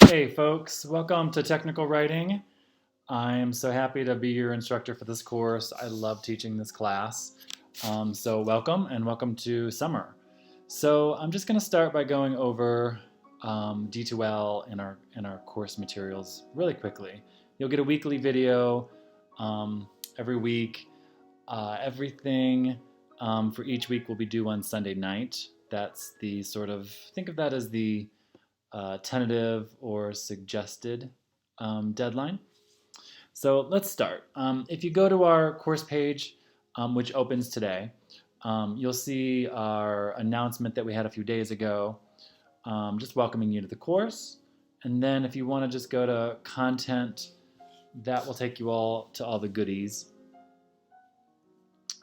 Hey folks, welcome to Technical Writing. I'm so happy to be your instructor for this course. I love teaching this class. So welcome and welcome to summer. So I'm just going to start by going over D2L in our course materials really quickly. You'll get a weekly video every week. Everything for each week will be due on Sunday night. That's the think of that as the tentative or suggested deadline. So let's start. If you go to our course page, which opens today, you'll see our announcement that we had a few days ago, just welcoming you to the course. And then if you want to just go to content, that will take you all to all the goodies.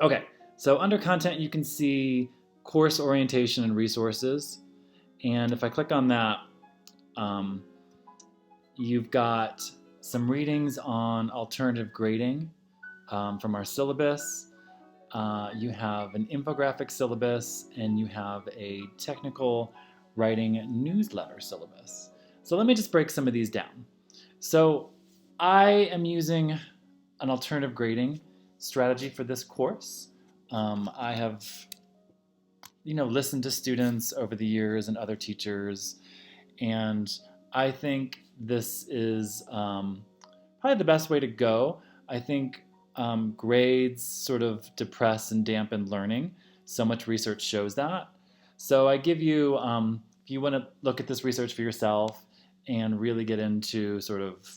Okay, so under content, you can see course orientation and resources. And if I click on that, you've got some readings on alternative grading from our syllabus. You have an infographic syllabus, and you have a technical writing newsletter syllabus. So let me just break some of these down. So I am using an alternative grading strategy for this course. I have listened to students over the years and other teachers, and I think this is probably the best way to go. I think grades sort of depress and dampen learning. So much research shows that. So I give you, if you want to look at this research for yourself and really get into sort of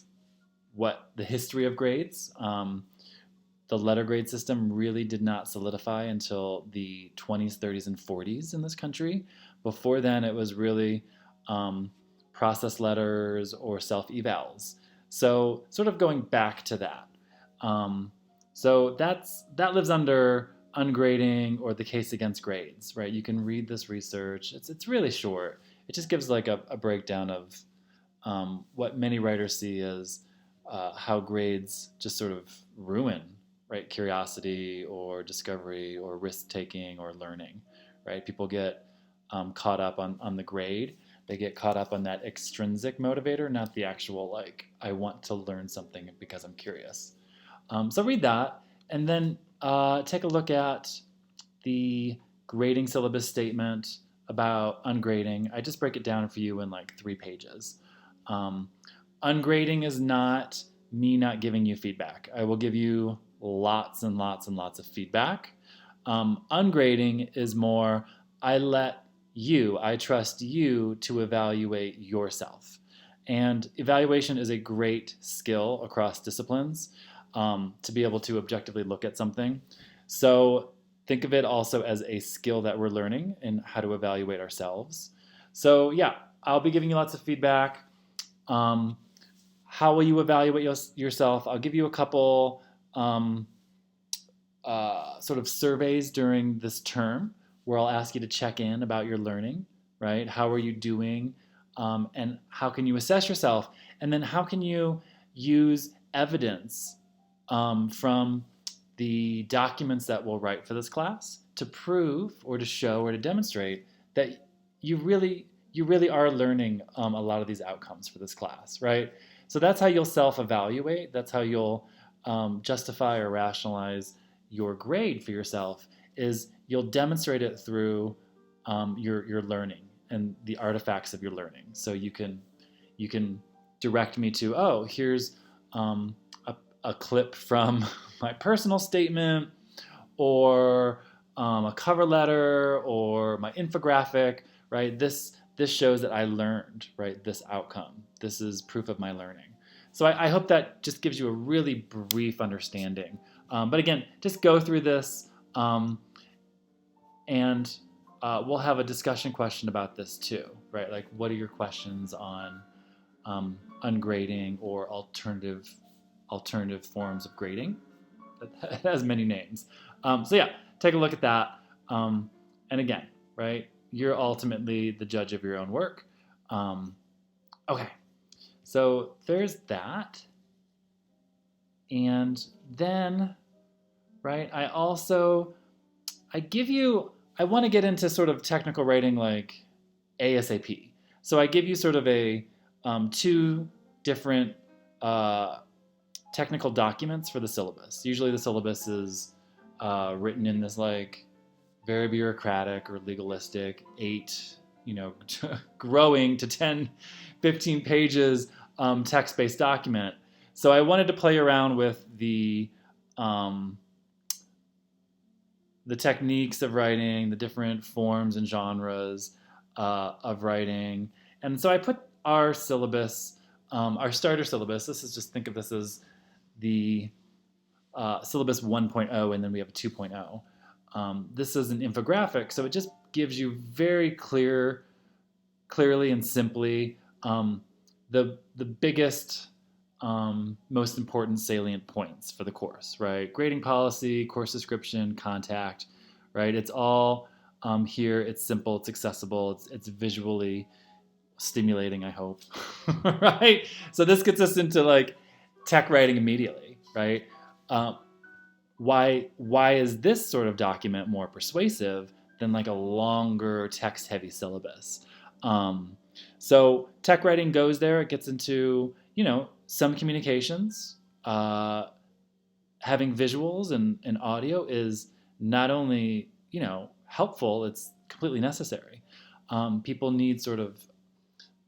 what the history of grades, the letter grade system really did not solidify until the 20s, 30s, and 40s in this country. Before then, it was really process letters or self-evals. So sort of going back to that. So that lives under ungrading or the case against grades, right? You can read this research. It's really short. It just gives like a breakdown of what many writers see as how grades just sort of ruin, right? Curiosity or discovery or risk taking or learning, right? People get caught up on the grade. They get caught up on that extrinsic motivator, not the actual, like, I want to learn something because I'm curious. So read that, and then take a look at the grading syllabus statement about ungrading. I just break it down for you in like 3 pages. Ungrading is not me not giving you feedback. I will give you lots and lots and lots of feedback. Ungrading is more, I trust you to evaluate yourself. And evaluation is a great skill across disciplines to be able to objectively look at something. So think of it also as a skill that we're learning in how to evaluate ourselves. So yeah, I'll be giving you lots of feedback. How will you evaluate yourself? I'll give you a couple sort of surveys during this term where I'll ask you to check in about your learning, right? How are you doing? And how can you assess yourself? And then how can you use evidence from the documents that we'll write for this class to prove or to show or to demonstrate that you really are learning a lot of these outcomes for this class, right? So that's how you'll self-evaluate. That's how you'll justify or rationalize your grade for yourself, is you'll demonstrate it through your learning and the artifacts of your learning. So you can direct me to, oh, here's a clip from my personal statement, or a cover letter, or my infographic, right? This shows that I learned, right, this outcome. This is proof of my learning. So I hope that just gives you a really brief understanding. But again, just go through this, and we'll have a discussion question about this too, right? Like, what are your questions on ungrading or alternative forms of grading? It has many names. So yeah, take a look at that. And again, right, you're ultimately the judge of your own work. Okay, so there's that. And then, right, I want to get into sort of technical writing like ASAP. So I give you sort of a two different technical documents for the syllabus. Usually the syllabus is written in this like very bureaucratic or legalistic 8, growing to 10, 15 pages text-based document. So I wanted to play around with the techniques of writing, the different forms and genres of writing. And so I put our syllabus, our starter syllabus, think of this as the syllabus 1.0, and then we have a 2.0. This is an infographic, so it just gives you very clearly and simply the biggest, most important salient points for the course, right? Grading policy, course description, contact, right? It's all here. It's simple. It's accessible. It's visually stimulating, I hope, right? So this gets us into like tech writing immediately, right? Why is this sort of document more persuasive than like a longer text-heavy syllabus? So tech writing goes there. It gets into, some communications. Having visuals and audio is not only, helpful, it's completely necessary. People need sort of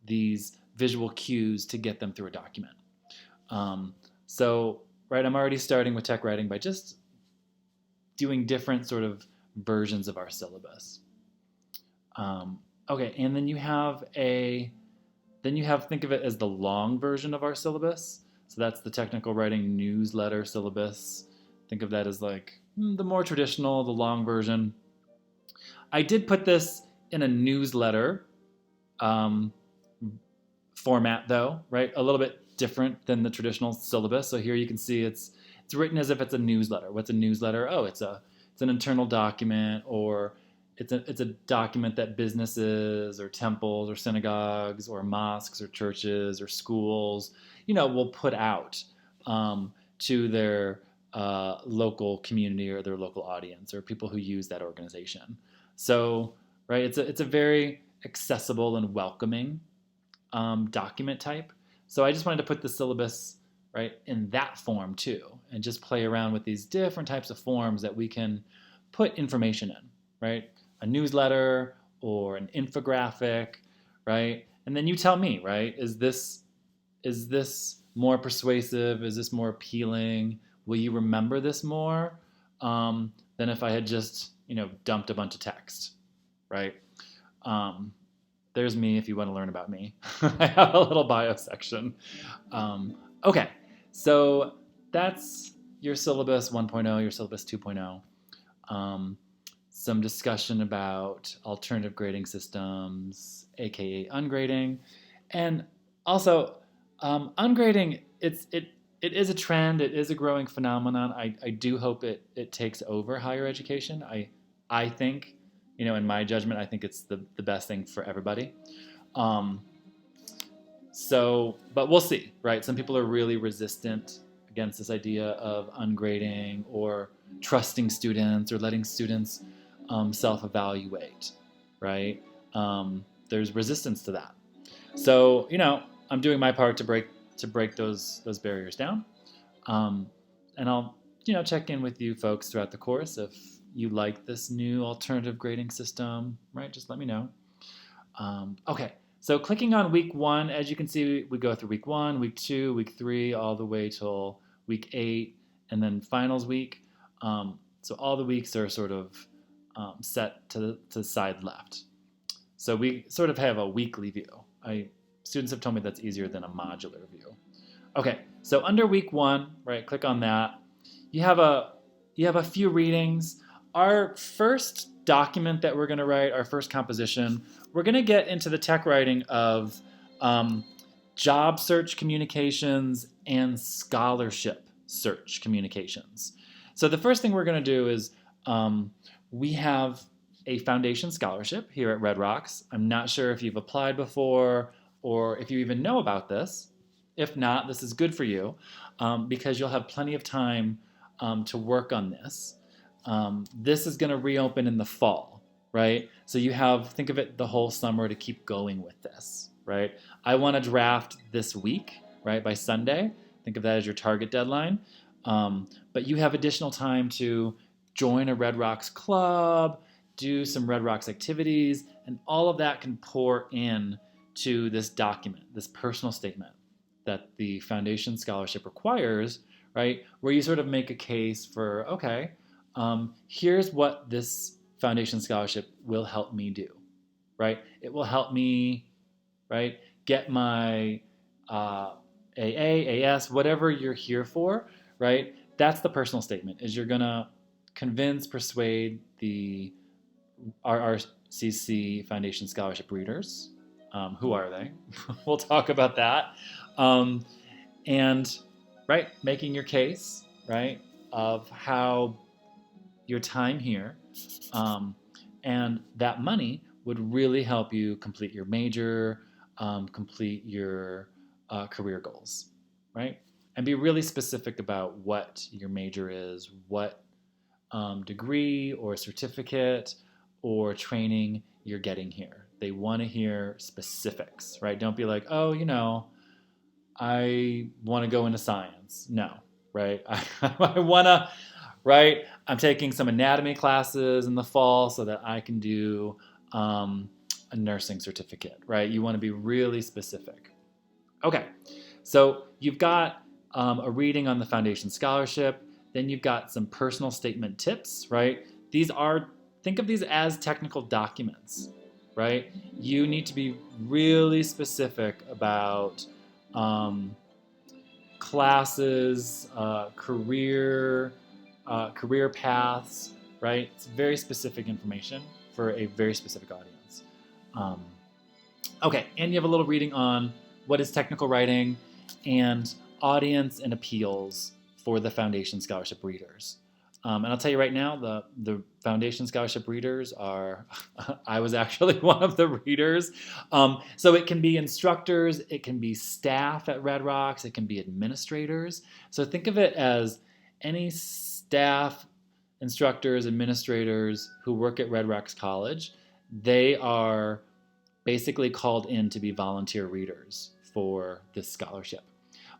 these visual cues to get them through a document. Right, I'm already starting with tech writing by just doing different sort of versions of our syllabus. Okay, and then you have think of it as the long version of our syllabus. So that's the technical writing newsletter syllabus. Think of that as like the more traditional, the long version. I did put this in a newsletter format though, right? A little bit different than the traditional syllabus. So here you can see it's written as if it's a newsletter. What's a newsletter? Oh, it's an internal document, or it's a document that businesses or temples or synagogues or mosques or churches or schools, will put out to their local community or their local audience or people who use that organization. So, right, it's a very accessible and welcoming document type. So I just wanted to put the syllabus right in that form too, and just play around with these different types of forms that we can put information in, right? A newsletter or an infographic, right? And then you tell me, right? Is this more persuasive? Is this more appealing? Will you remember this more than if I had just, dumped a bunch of text, right? There's me if you want to learn about me. I have a little bio section. Okay, so that's your syllabus 1.0, your syllabus 2.0. Some discussion about alternative grading systems, aka ungrading, and also ungrading. It is a trend. It is a growing phenomenon. I do hope it takes over higher education. I think, in my judgment, I think it's the best thing for everybody. But we'll see, right? Some people are really resistant against this idea of ungrading or trusting students or letting students self-evaluate, right? There's resistance to that. So, I'm doing my part to break those barriers down. And I'll, check in with you folks throughout the course. If you like this new alternative grading system, right, just let me know. Okay, so clicking on week 1, as you can see, we go through week 1, week 2, week 3, all the way till week 8, and then finals week. So all the weeks are sort of set to the side left. So we sort of have a weekly view. Students have told me that's easier than a modular view. Okay, so under week 1, right, click on that. You have a few readings. Our first document that we're going to write, our first composition, we're going to get into the tech writing of job search communications and scholarship search communications. So the first thing we're going to do is we have a foundation scholarship here at Red Rocks. I'm not sure if you've applied before or if you even know about this. If not, this is good for you because you'll have plenty of time to work on this. This is going to reopen in the fall, right? So you think of it the whole summer to keep going with this, right? I want to draft this week, right, by Sunday. Think of that as your target deadline. But you have additional time to join a Red Rocks club, do some Red Rocks activities, and all of that can pour in to this document, this personal statement that the Foundation Scholarship requires, right? Where you sort of make a case for, okay, here's what this Foundation Scholarship will help me do, right? It will help me, right, get my AA, AS, whatever you're here for, right? That's the personal statement, is you're gonna convince, persuade the RRCC Foundation Scholarship readers. Who are they? We'll talk about that. And, right, making your case, right, of how your time here and that money would really help you complete your major, complete your career goals, right? And be really specific about what your major is, what degree or certificate or training you're getting here. They want to hear specifics, right? Don't be like, oh, I want to go into science. No, right? I want to, right? I'm taking some anatomy classes in the fall so that I can do a nursing certificate, right? You want to be really specific. Okay, so you've got a reading on the Foundation Scholarship. Then you've got some personal statement tips, right? Think of these as technical documents, right? You need to be really specific about classes, career paths, right? It's very specific information for a very specific audience. Okay, and you have a little reading on what is technical writing and audience and appeals for the Foundation Scholarship readers. And I'll tell you right now, the Foundation Scholarship readers are, I was actually one of the readers. So it can be instructors, it can be staff at Red Rocks, it can be administrators. So think of it as any staff, instructors, administrators who work at Red Rocks College. They are basically called in to be volunteer readers for this scholarship.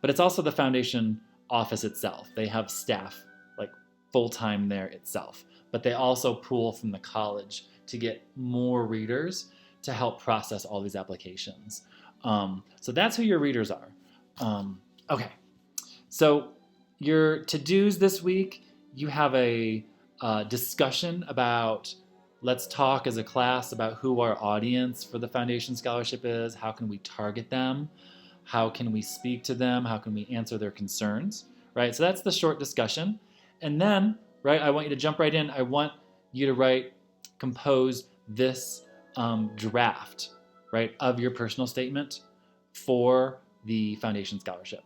But it's also the Foundation office itself. They have staff like full-time there itself, but they also pool from the college to get more readers to help process all these applications. So that's who your readers are. Okay, so your to-dos this week, you have a discussion about, let's talk as a class about who our audience for the Foundation Scholarship is, how can we target them, how can we speak to them, how can we answer their concerns, right? So that's the short discussion. And then, right, I want you to jump right in. I want you to compose this draft, right, of your personal statement for the Foundation Scholarship.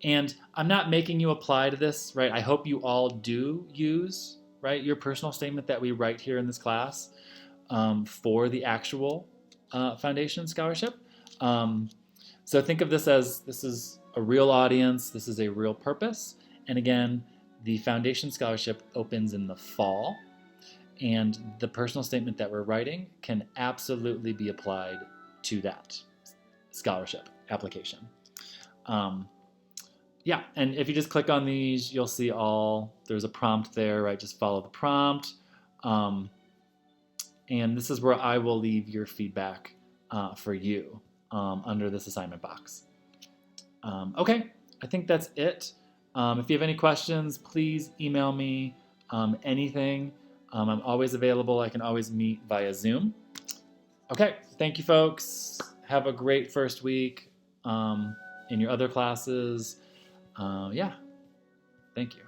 And I'm not making you apply to this, right? I hope you all do use, right, your personal statement that we write here in this class for the actual Foundation Scholarship. So think of this as, this is a real audience, this is a real purpose. And again, the Foundation Scholarship opens in the fall, and the personal statement that we're writing can absolutely be applied to that scholarship application. Yeah, and if you just click on these, you'll see there's a prompt there, right? Just follow the prompt. And this is where I will leave your feedback for you under this assignment box. Okay, I think that's it. If you have any questions, please email me anything. I'm always available. I can always meet via Zoom. Okay, thank you, folks. Have a great first week in your other classes. Yeah, thank you.